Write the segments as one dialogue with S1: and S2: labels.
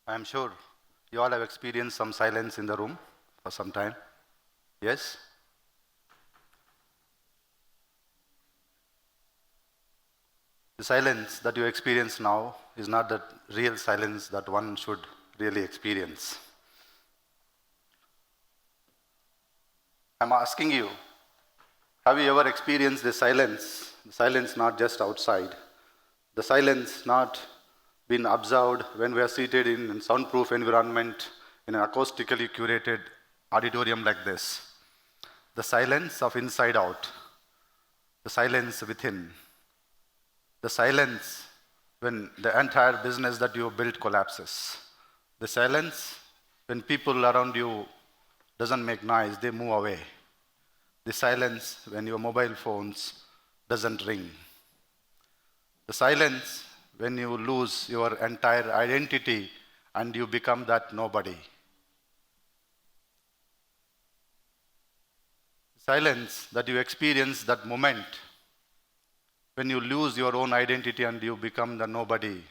S1: I'm sure you all have experienced some silence in the room for some time. Yes? The silence that you experience now is not the real silence that one should really experience. I'm asking you, have you ever experienced the silence? The silence not just outside, the silence not been observed when we are seated in a soundproof environment in an acoustically curated auditorium like this. The silence of inside out, the silence within, the silence when the entire business that you built collapses, the silence when people around you doesn't make noise, they move away, the silence when your mobile phones doesn't ring, the silence when you lose your entire identity and you become that nobody. Silence that you experience that moment when you lose your own identity and you become the nobody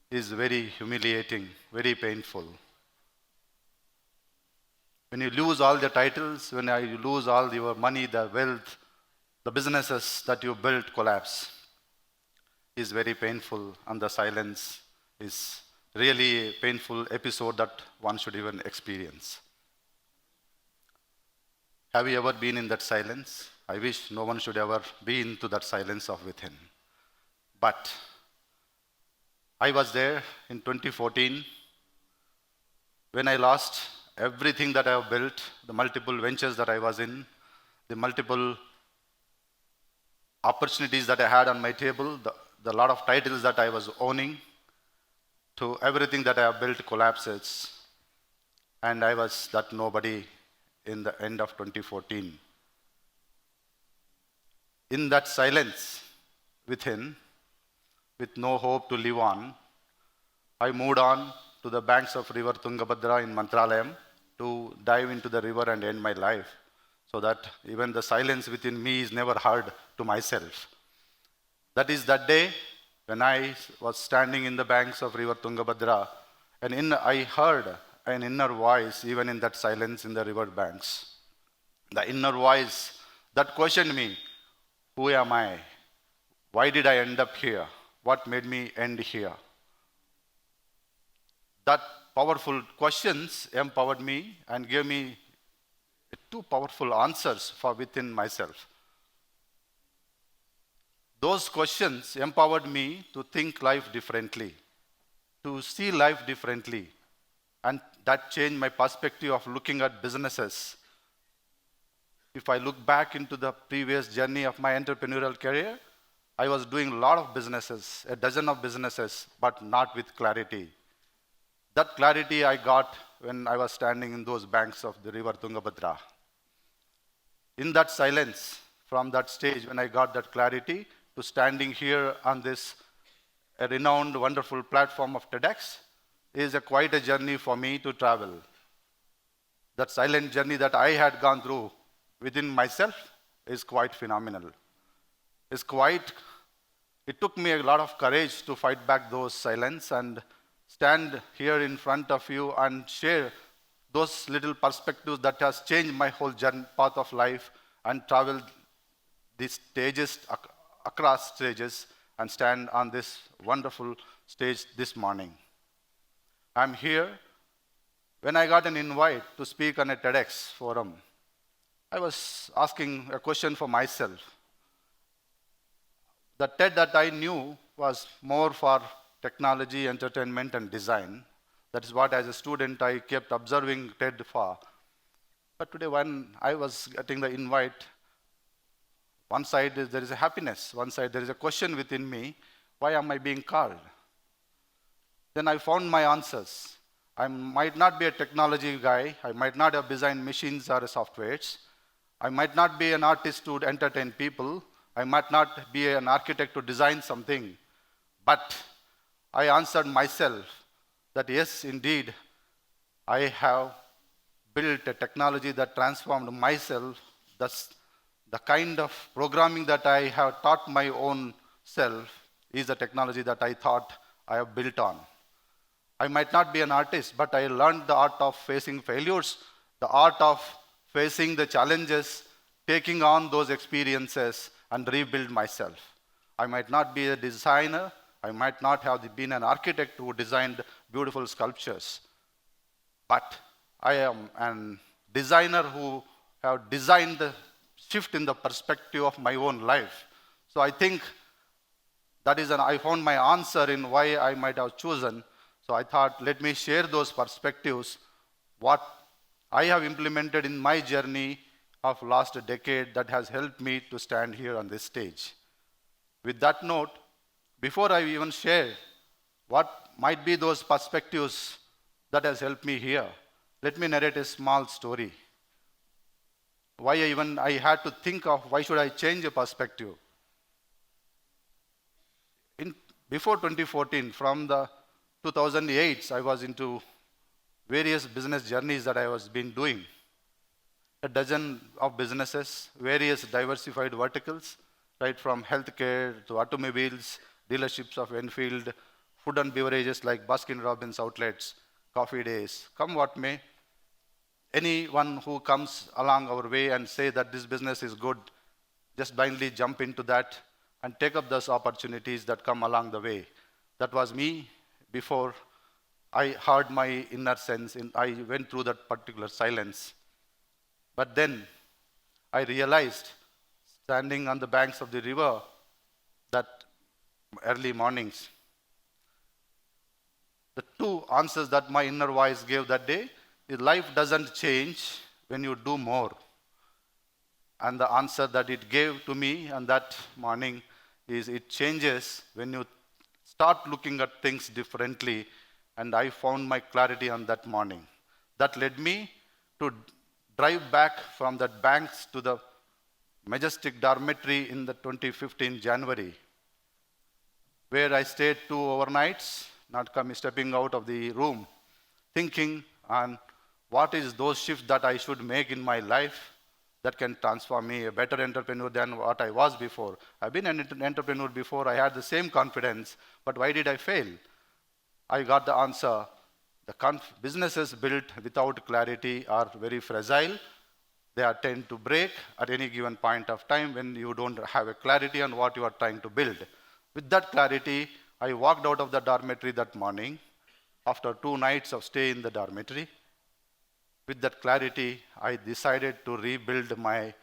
S1: is very humiliating, very painful. When you lose all the titles, when you lose all your money, the wealth, the businesses that you built collapse is very painful, and the silence is really a painful episode that one should even experience. Have you ever been in that silence? I wish no one should ever be into that silence of within. But I was there in 2014 when I lost everything that I have built, the multiple ventures that I was in, the multiple opportunities that I had on my table, the lot of titles that I was owning, to everything that I have built collapses. And I was that nobody in the end of 2014. In that silence within, with no hope to live on, I moved on to the banks of river Tungabhadra in Mantralayam to dive into the river and end my life, so that even the silence within me is never heard to myself. That is that day when I was standing in the banks of river Tungabhadra, and I heard an inner voice even in that silence in the river banks. The inner voice that questioned me, who am I? Why did I end up here? What made me end here? That powerful questions empowered me and gave me two powerful answers for within myself. Those questions empowered me to think life differently, to see life differently, and that changed my perspective of looking at businesses. If I look back into the previous journey of my entrepreneurial career, I was doing a lot of businesses, a dozen of businesses, but not with clarity. That clarity I got when I was standing in those banks of the river Tungabhadra. In that silence, from that stage when I got that clarity, to standing here on this a renowned, wonderful platform of TEDx, is quite a journey for me to travel. That silent journey that I had gone through within myself is quite phenomenal. It took me a lot of courage to fight back those silence and stand here in front of you and share those little perspectives that has changed my whole journey, path of life, and travel these stages, across stages, and stand on this wonderful stage this morning. I'm here. When I got an invite to speak on a TEDx forum, I was asking a question for myself. The TED that I knew was more for technology, entertainment, and design. That is what, as a student, I kept observing TED for. But today, when I was getting the invite, one side there is a happiness, one side there is a question within me, why am I being called? Then I found my answers. I might not be a technology guy, I might not have designed machines or softwares, I might not be an artist to entertain people, I might not be an architect to design something, but I answered myself that yes, indeed, I have built a technology that transformed myself. Thus, the kind of programming that I have taught my own self is the technology that I thought I have built on. I might not be an artist, but I learned the art of facing failures, the art of facing the challenges, taking on those experiences and rebuild myself. I might not be a designer, I might not have been an architect who designed beautiful sculptures, but I am a designer who have designed the shift in the perspective of my own life. So I think I found my answer in why I might have chosen. So I thought, let me share those perspectives, what I have implemented in my journey of last decade that has helped me to stand here on this stage. With that note, before I even share what might be those perspectives that has helped me here, let me narrate a small story. Why I had to think of why should I change a perspective. Before 2014, from the 2008, I was into various business journeys that I was been doing. A dozen of businesses, various diversified verticals, right from healthcare to automobiles, dealerships of Enfield, food and beverages like Baskin Robbins outlets, coffee days, come what may. Anyone who comes along our way and say that this business is good, just blindly jump into that and take up those opportunities that come along the way. That was me before I heard my inner sense. I went through that particular silence. But then I realized, standing on the banks of the river, that early mornings, the two answers that my inner voice gave that day is life doesn't change when you do more. And the answer that it gave to me on that morning is it changes when you start looking at things differently. And I found my clarity on that morning. That led me to drive back from that banks to the majestic dormitory in the 2015 January, where I stayed 2 overnights, not stepping out of the room, thinking on what is those shifts that I should make in my life that can transform me a better entrepreneur than what I was before. I've been an entrepreneur before, I had the same confidence, but why did I fail? I got the answer. The businesses built without clarity are very fragile. They are tend to break at any given point of time when you don't have a clarity on what you are trying to build. With that clarity, I walked out of the dormitory that morning after 2 nights of stay in the dormitory. With that clarity, I decided to rebuild my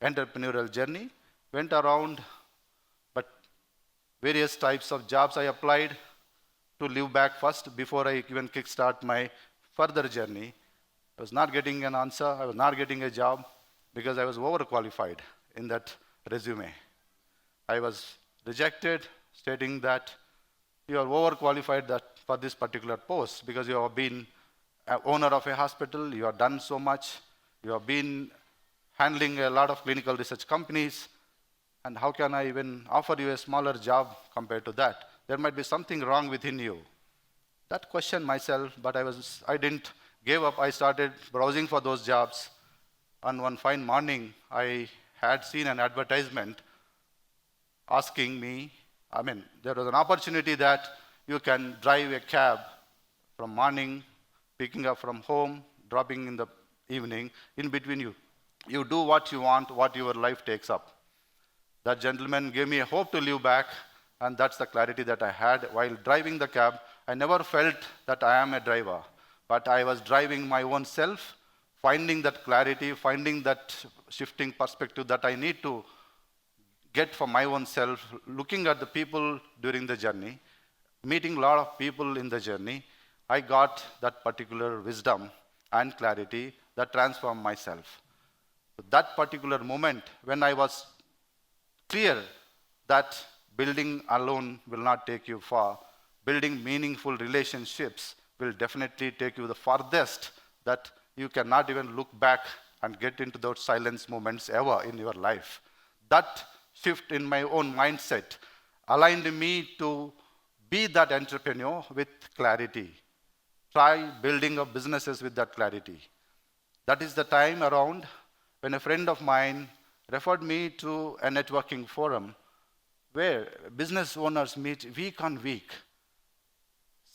S1: entrepreneurial journey. Went around, but various types of jobs I applied to live back first before I even kickstart my further journey. I was not getting an answer, I was not getting a job because I was overqualified in that resume. I was rejected, stating that you are overqualified for this particular post because you have been an owner of a hospital, you have done so much, you have been handling a lot of clinical research companies, and how can I even offer you a smaller job compared to that? There might be something wrong within you. That questioned myself, but I didn't give up. I started browsing for those jobs. On one fine morning, I had seen an advertisement asking me, there was an opportunity that you can drive a cab from morning, picking up from home, dropping in the evening, in between you do what you want, what your life takes up. That gentleman gave me a hope to live back, and that's the clarity that I had while driving the cab. I never felt that I am a driver, but I was driving my own self, finding that clarity, finding that shifting perspective that I need to get for my own self, looking at the people during the journey, meeting a lot of people in the journey. I got that particular wisdom and clarity that transformed myself. That particular moment when I was clear that building alone will not take you far, building meaningful relationships will definitely take you the farthest, that you cannot even look back and get into those silence moments ever in your life. That shift in my own mindset aligned me to be that entrepreneur with clarity. Try building up businesses with that clarity. That is the time around when a friend of mine referred me to a networking forum where business owners meet week on week.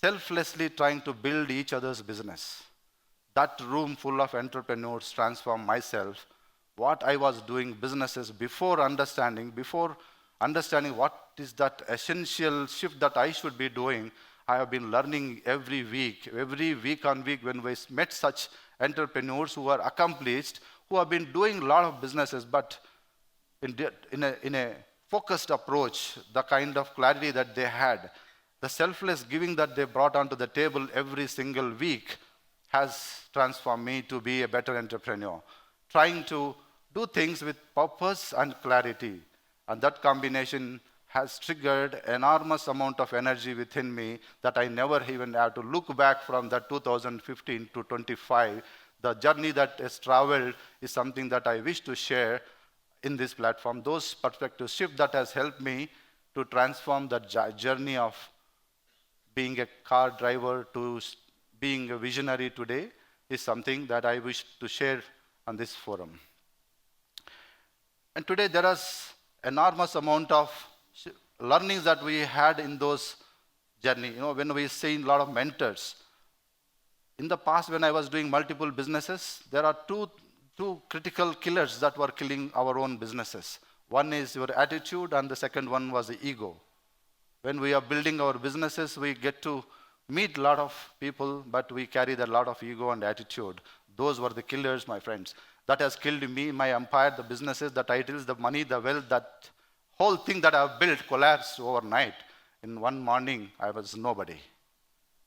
S1: selflessly trying to build each other's business. That room full of entrepreneurs transformed myself. What I was doing businesses before understanding what is that essential shift that I should be doing, I have been learning every week on week when we met such entrepreneurs who are accomplished, who have been doing a lot of businesses, but in a focused approach, the kind of clarity that they had, the selfless giving that they brought onto the table every single week has transformed me to be a better entrepreneur, trying to do things with purpose and clarity. And that combination has triggered enormous amount of energy within me that I never even have to look back from that 2015 to 25. The journey that has traveled is something that I wish to share in this platform. Those perspective shift that has helped me to transform the journey of being a car driver to being a visionary today is something that I wish to share on this forum. And today there is enormous amount of learnings that we had in those journey. When we see a lot of mentors, in the past when I was doing multiple businesses, there are two critical killers that were killing our own businesses. One is your attitude and the second one was the ego. When we are building our businesses, we get to meet a lot of people, but we carry a lot of ego and attitude. Those were the killers, my friends. That has killed me, my empire, the businesses, the titles, the money, the wealth, that whole thing that I've built collapsed overnight. In one morning, I was nobody.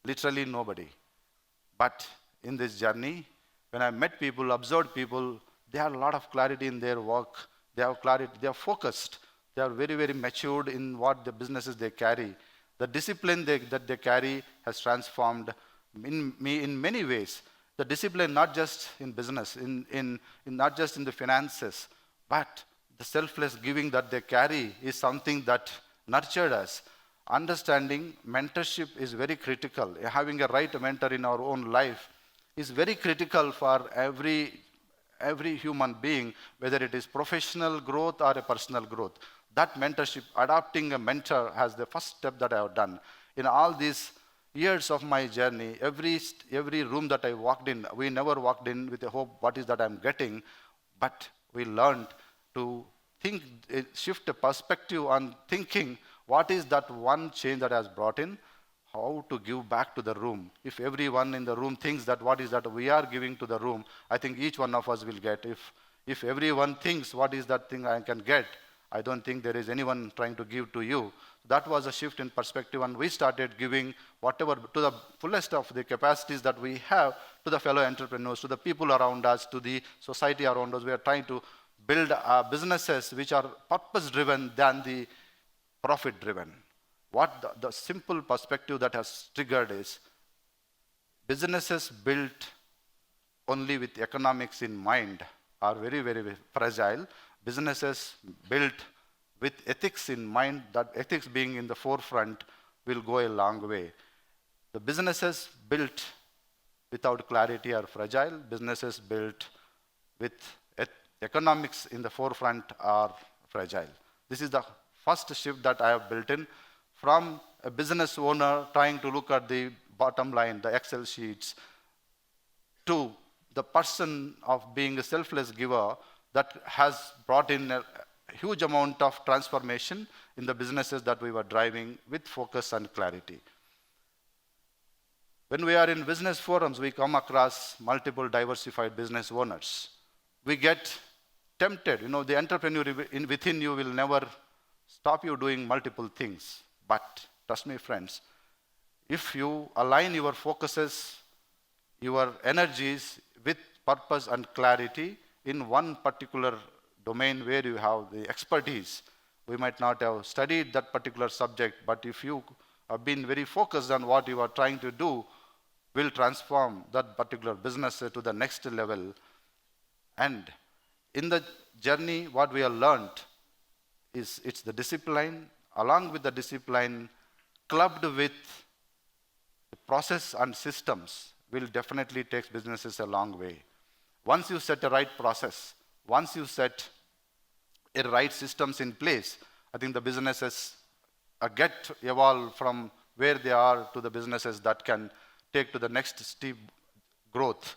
S1: Literally nobody. But in this journey, when I met people, observed people, they have a lot of clarity in their work. They have clarity, they are focused. They are very, very matured in what the businesses they carry. The discipline that they carry has transformed me in many ways. The discipline not just in business, not just in the finances, but the selfless giving that they carry is something that nurtured us. Understanding mentorship is very critical. Having a right mentor in our own life is very critical for every human being, whether it is professional growth or a personal growth. That mentorship, adopting a mentor, has the first step that I have done. In all these years of my journey, every room that I walked in, we never walked in with a hope, what is that I'm getting, but we learned to think, shift a perspective on thinking, what is that one change that has brought in, how to give back to the room. If everyone in the room thinks that what is that we are giving to the room, I think each one of us will get. If everyone thinks what is that thing I can get, I don't think there is anyone trying to give to you. That was a shift in perspective, and we started giving whatever to the fullest of the capacities that we have to the fellow entrepreneurs, to the people around us, to the society around us. We are trying to build businesses which are purpose-driven than the profit-driven. What the simple perspective that has triggered is businesses built only with economics in mind are very, very, very fragile. Businesses built with ethics in mind, that ethics being in the forefront, will go a long way. The businesses built without clarity are fragile. Businesses built with economics in the forefront are fragile. This is the first shift that I have built in from a business owner trying to look at the bottom line, the Excel sheets, to the person of being a selfless giver that has brought in a huge amount of transformation in the businesses that we were driving with focus and clarity. When we are in business forums, we come across multiple diversified business owners. We get tempted. The entrepreneur within you will never stop you doing multiple things. But trust me, friends, if you align your focuses, your energies with purpose and clarity in one particular domain where you have the expertise, we might not have studied that particular subject, but if you have been very focused on what you are trying to do, will transform that particular business to the next level. And in the journey, what we have learned is it's the discipline, along with the discipline, clubbed with the process and systems, will definitely take businesses a long way. Once you set a right process, once you set a right systems in place, I think the businesses get evolved from where they are to the businesses that can take to the next steep growth.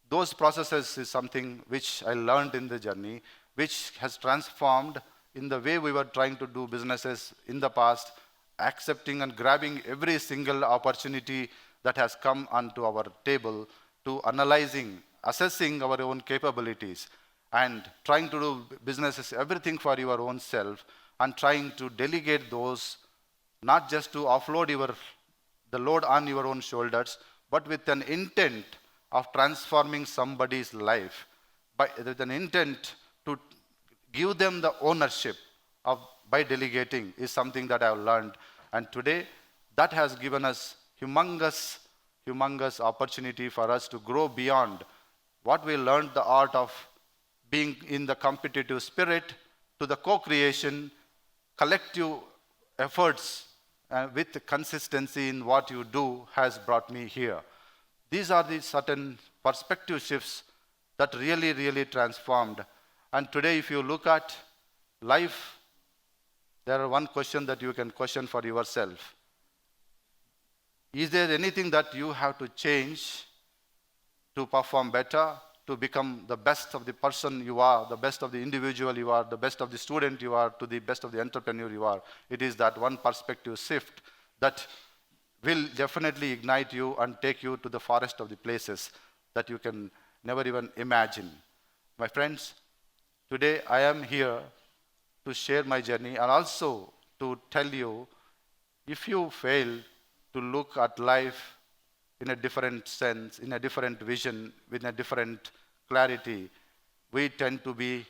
S1: Those processes is something which I learned in the journey, which has transformed in the way we were trying to do businesses in the past, accepting and grabbing every single opportunity that has come onto our table, to analyzing, assessing our own capabilities, and trying to do businesses, everything for your own self, and trying to delegate those, not just to offload the load on your own shoulders, but with an intent of transforming somebody's life, with an intent to give them the ownership by delegating, is something that I've learned. And today, that has given us humongous opportunity for us to grow beyond what we learned, the art of being in the competitive spirit, to the co-creation, collective efforts with consistency in what you do has brought me here. These are the certain perspective shifts that really transformed. And today, if you look at life, there are one question that you can question for yourself. Is there anything that you have to change to perform better, to become the best of the person you are, the best of the individual you are, the best of the student you are, to the best of the entrepreneur you are? It is that one perspective shift that will definitely ignite you and take you to the forest of the places that you can never even imagine. My friends, today I am here to share my journey and also to tell you, if you fail to look at life in a different sense, in a different vision, with a different clarity, we tend to be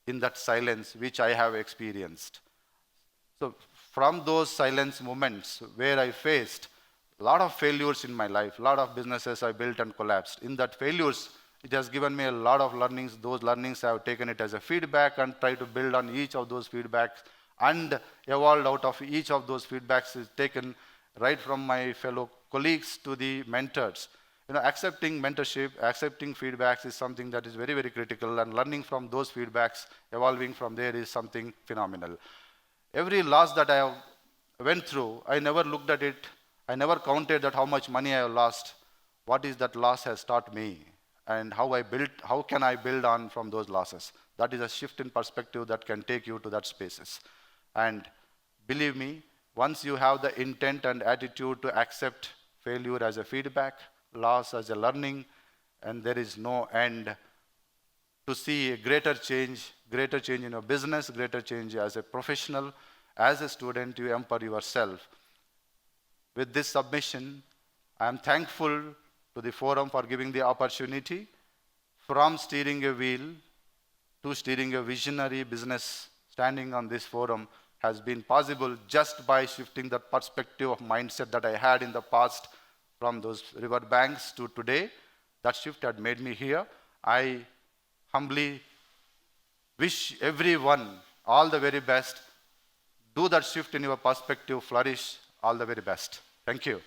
S1: in that silence which I have experienced. So from those silence moments where I faced a lot of failures in my life, a lot of businesses I built and collapsed, in that failures, it has given me a lot of learnings. Those learnings I have taken it as a feedback and tried to build on each of those feedbacks, and evolved out of each of those feedbacks is taken right from my fellow colleagues to the mentors. Accepting mentorship, accepting feedbacks is something that is very critical, and learning from those feedbacks, evolving from there, is something phenomenal. Every loss that I went through, I never looked at it, I never counted that how much money I have lost. What is that loss has taught me, and how can I build on from those losses? That is a shift in perspective that can take you to that spaces. And believe me, once you have the intent and attitude to accept failure as a feedback, loss as a learning, and there is no end to see a greater change in your business, greater change as a professional, as a student, you empower yourself. With this submission, I am thankful to the forum for giving the opportunity. From steering a wheel to steering a visionary business, standing on this forum has been possible just by shifting the perspective of mindset that I had in the past, from those river banks to today. That shift had made me here. I humbly wish everyone all the very best. Do that shift in your perspective, flourish. All the very best. Thank you.